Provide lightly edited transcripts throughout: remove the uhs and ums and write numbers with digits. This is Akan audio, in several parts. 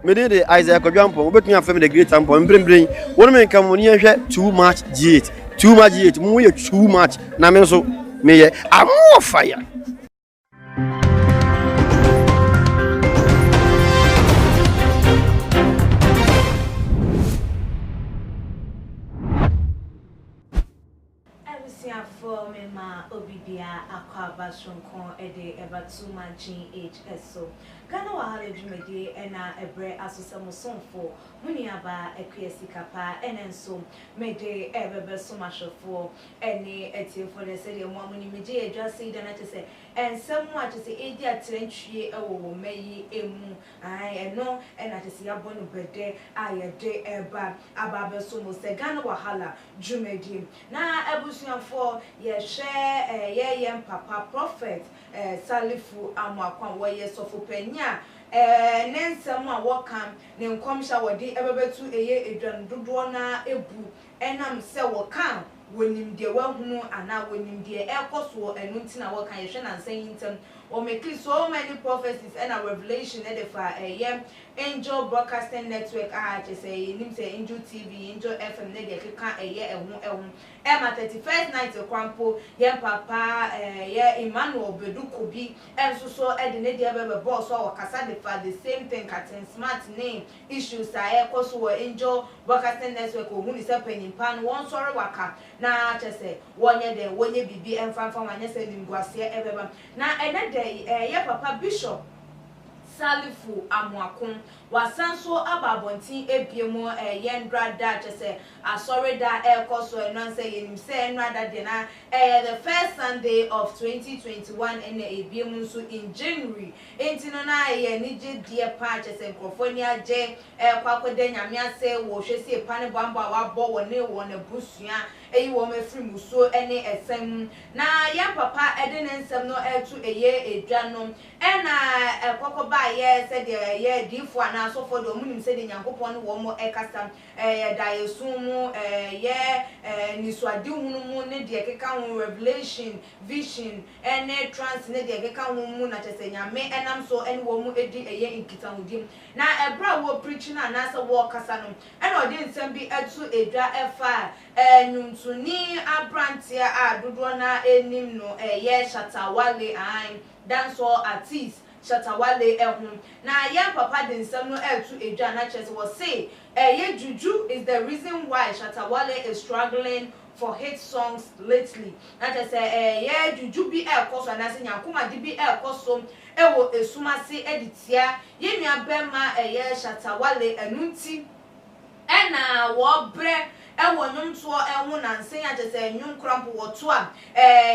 Me did the Isaac Jumpo, but me a family the great temple and bring one man come when you too much G8, too much G8, more too much. Namenso, me, I'm more fire. For me, ma obibia akwaba shonkon ede eba too much GHS. Ghana Wale Jumedi and a bre asosamo sonfo muniaba ekwesi kapa enenso mede ebe so much for any etie for the city of Momuni Meji just say that to say and somewhat to say edia trenchie ewo meyi emu I know and at see abonu bede aye de eba ababe so mo se Ghana Wahala Jumedi na ebusuan for ye share ye papa prophet Salifu Amwakwan where sofo penya nensem a wokam ne nkomsha wodi ebebetu eye edwan dodo na ebu enam se wokam wonim de wahunu ana wonim de ekoso enu ntina wokan ye hwe na nsan yintem o make so many prophecies and a revelation e defa Angel Broadcasting Network just say nim say Angel TV Angel FM ne de keka ehu Emma 31st night kwampo ye papa ye Emmanuel Bedukobi enso so e de ne de be boss so wakasa defa the same thing Captain Smart name issues aye koso Angel Broadcasting Network ohu ni se panimpa no won sorry waka na chese wonye de wonye bibi emfanfa wanye se nimguase ebeba na ene de ye papa Bishop Salifu Amwakun wasanso ababontin ebiemo yendra da chese asori da ekoso enon say yenim say enrada de na the first Sunday of 2021 ene ebiemo so in January entino na nije die pa chese nkrofoni age kwakwode nyame ase wo hwese pane bamba wabo wone wona busua eyi wo mafiri muso ene esem na ya papa ede nsem no etu eye edwanom ena kokoba ye said ye difo ana so for do munim said nyankopon wo mo ekasa dayesumu ye niswade hunu mu ne de keka ho revelation vision ene trance ne de keka ho mu na chese nyame enam so ene wo mu edi eye nkitahudim na ebra wo preaching ana so wo kasa no ena odi nsem bi etu edwa efa nyuntuni abrantia dodo na enim no ye Shata Wale dance or artist Shata Wale ehun na ya papa de nsem no etu edwa na chese was say ye juju is the reason why Shata Wale is struggling for hit songs lately na chese ye juju bi ekoso na se nyankoma di bi ekoso ewo esumase editia ye nua bema ye Shata Wale enunti ena wo bre ewo nyumto ehu na nsen ya chese nyum krampo woto a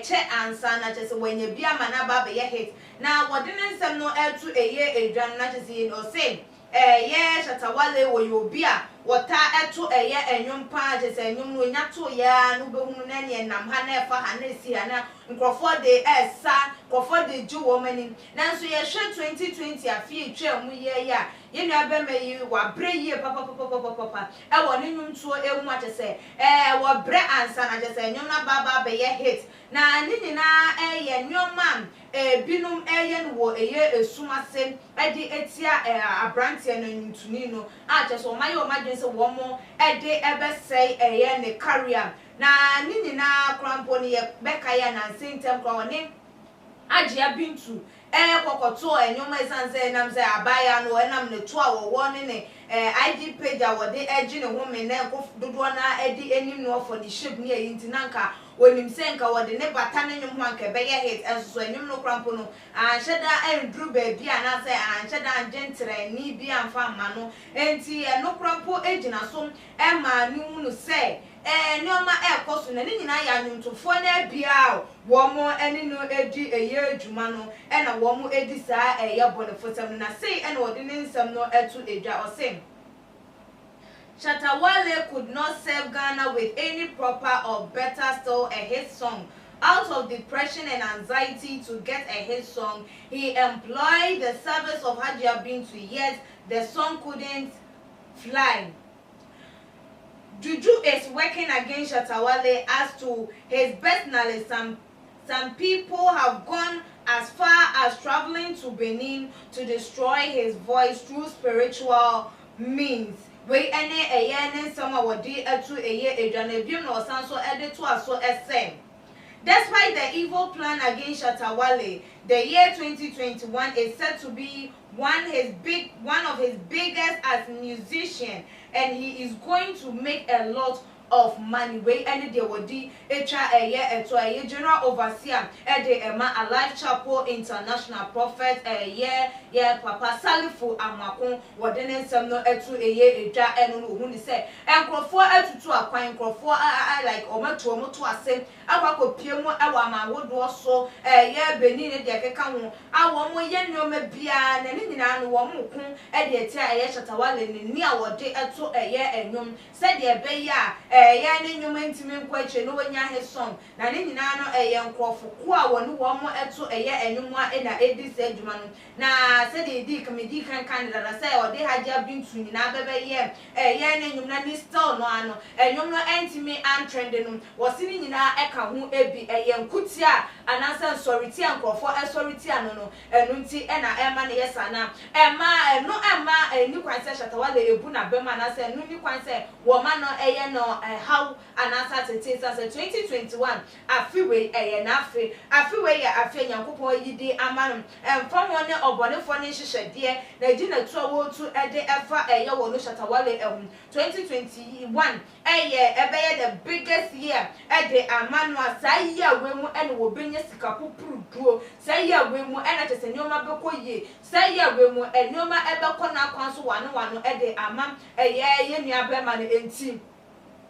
che ansa na chese wenye bia mana ba be ye hit na wode nsem no etu eye edwan na chese no say ye Shata Wale wo yobi a wota etu eye enyum pa chese enyum no nyato ya no behunu na ne nam ha na efa ha na esi ha na nkrofo de esa nkrofo de ju wo mani nanso ye hwe 2020 afie twa mu ye ya ye nua be meyi wa bre ye papa e wo ne nyumto ehu a chese wo bre ansa na chese enyum na baba be ye hit na nini na ye nyoma binum eye no wo eye esumase edi etia abrantie no nyuntuni no a chese o maye o madwen se wo mo ede ebe sei eye ne career na nini na krampo ne ye beka ya na sentem kwa woni agya bintu kokoto enyoma esanse nam se abaya no enam ne to awo ne IG page awode egi ne ho me na dodo na edi enim no for the shape ne yinti nanka wonim se nka wode ne bata ne nyum ho anka be ye hit enso enyum no krampo no anhyeda endru ba bia na se anhyeda angentre ni bia amfa ma no enti no krampo egina so ma ni hunu se nyoma ekoso na ni nyina ya nyuntofo na bia wo mo eni no edi eye adwuma no na wo mo edi saa eye bonefotam na sei na wode ne nsam no etu edwa osem Shata Wale could not serve Ghana with any proper or better still a hit song. Out of depression and anxiety to get a hit song, he employed the service of Hajia Bintu, yet the song couldn't fly. Juju is working against Shata Wale as to his best knowledge. Some people have gone as far as traveling to Benin to destroy his voice through spiritual means. We any a summer would do to a year a janabim or sanso added to us so as same. Despite the evil plan against Shata Wale, the year 2021 is said to be one of his biggest as a musician, and he is going to make a lot of money. We any day would di a year to a general overseer at the Alive Chapel International Prophet a year Papa Salifu Amakon wadene some no to a year and who say and crofo to a coin crofo I like omo to a same akwa piemo awama would also a year Benin de kekamu awo mo ye no me bia na ni nyina no wo mo kun e de tia a Shata Wale ni awode to a year enum said de be ya ya ne nyuma ntimi nkwache no wanya he song na ne nyina no eye nkrofo ko a wonu wo mo eto eye enwuma e na edi se adwuma no na se de di comedy kan da say o de haja bintu nyina bebe ye eye ne nyuma ni still no ano enwum no ntimi an trend no wo se ni nyina e ka ho ebi eye nkutia anansa sorry nkrofo sorry ano no enu nti e na e ma ne yesa na ni kwan se Shata Wale ebu na bema na se nu ni kwan se wo ma no eye no how anasa tete say 2021 afiwe na afiwe ya afia nyankopon yidi amanu emfam woni obonefo ne hyehyede na gina tu awo tu ede efa wo no Shata Wale 2021 ebeye the biggest year ede amanu asai we mu ene wo benya sika popuru duo sai we mu ene tese nyoma bekoye sai we mu enoma ebekọ na kwanso wano ede amam ye nua bema ne enti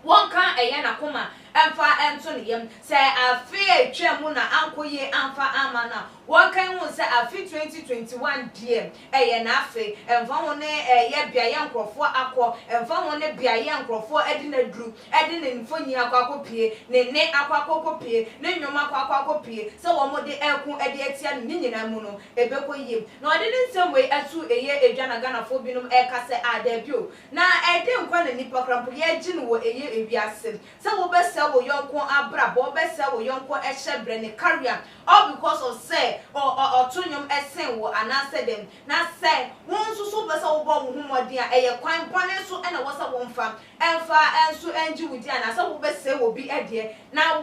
one can na kuma emfa ento ne yem say afi atwam na ankoye amfa amana one can won say afi 2021 die na afi emfa won ye biaye nkrofo akọ emfa won biaye nkrofo edi na duru edi ne mfonyi akwakopie ne akwakopie ne nnwoma akwakopie say wo mo de ekun edi etia ne nyina mu no ebekoye na odi ne nsem we atu edwana Ghana fo binum ka say adabio na ede nkwa na nipa krampo ye gi no wo ewiase say wo be say wo yonko abra bo be say wo yonko ehyebre ne career all because of say or tunyum esen wo anase dem na say won susu be say wo bo wo humodi a eye kwan bone so na wo say wo mfa emfa enso enji wudi ana say wo be say wo bi ede na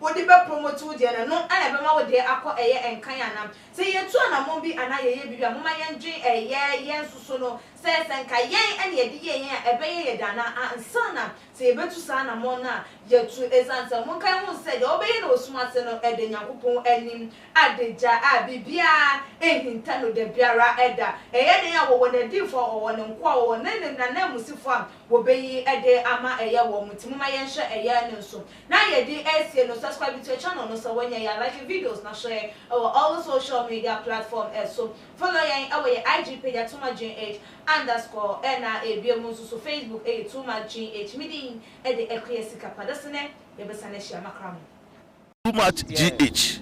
wodi be promote wudi na no ana be ma wodi akọ eye enkan ana say ye tu ana mo bi ana ye bi a mo ma yenji eye susu no say senka yen ene ye di yen ebe ye dana ansana say betu sa na mo na yetu ezansa mo kan mo say de obeye na osumase no ede nyankopon anim adeja abibia ehinta no de biara eda eye ne ya wo na di for wo ne nko wo ne na musifo am wo beyi ede ama eye wo mutimu ma yenhye eye ne nso na ye di esie no subscribe to channel no so when you like videos na share all the social media platform so follow yen our IG page at @tumagh_na so Facebook @tumagh meeting at the ekwesika padasene yebesane share makram too much GH.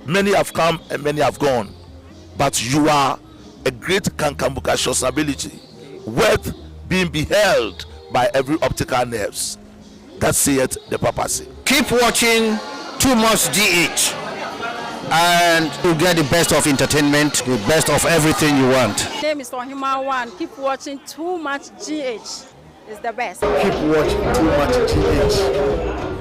Many have come and many have gone, but you are a great Kankambuka ability, worth being beheld by every optical nerves. That saith the papacy. Keep watching Too Much GH, and you get the best of entertainment, the best of everything you want. My name is Ohima One. Keep watching Too Much GH. It's the best. Keep watching Too Much GH.